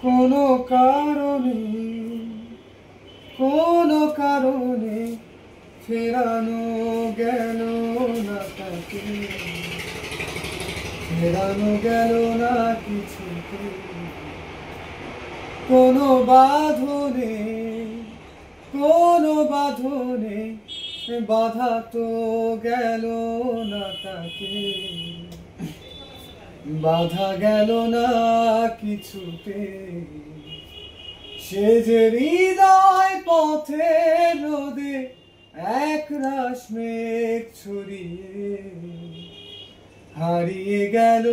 কোনো কারণে কোনো কারণে ফেরানো গেল না তাকে, ফেরানো গেল না কিছুতে। কোনো বাঁধনে কোনো বাঁধনে বাধা তো গেল না তাকে, বাধা গেল না কিছুতে। সে যে হৃদয় পথের রোদে একরাশ মেঘ ছড়িয়ে হারিয়ে গেল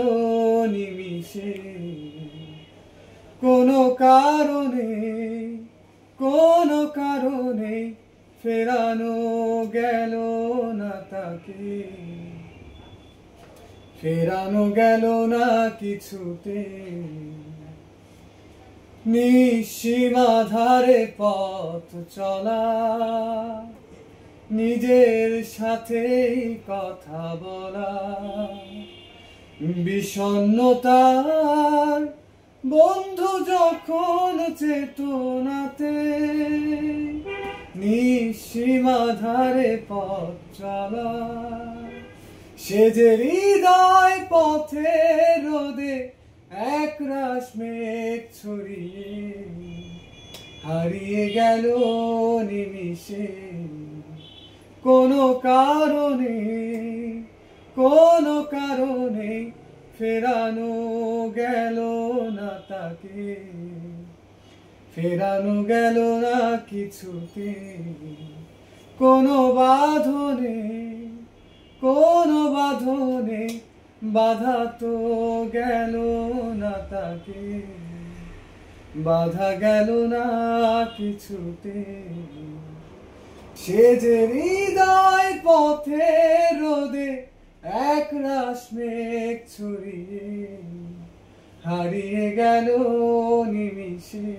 নিমিষে। কোনো কারণে কোনো কারণে ফেরানো গেল না তাকে, ফেরানো গেল না কিছুতে। নিঃসীমা ধারে পথ চলা, নিজের সাথেই কথা বলা, বিষণ্ণতার বন্ধু যখন চেতনাতে। নিঃসীমা ধারে পথ চলা, সে যে হৃদয় পথের রোদে একরাশ মেঘ ছড়িয়ে হারিয়ে গেল নিমিষে। কোনো কারণে কোনো কারণে ফেরানো গেল না তাকে, ফেরানো গেল না কিছুতে। কোনো বাঁধনে কোনো বাঁধনে বাধা তো গেল না তাকে, বাধা গেল না কিছুতে। সে যে হৃদয় পথের রোদে একরাশ মেঘ ছড়িয়ে হারিয়ে গেল নিমিষে।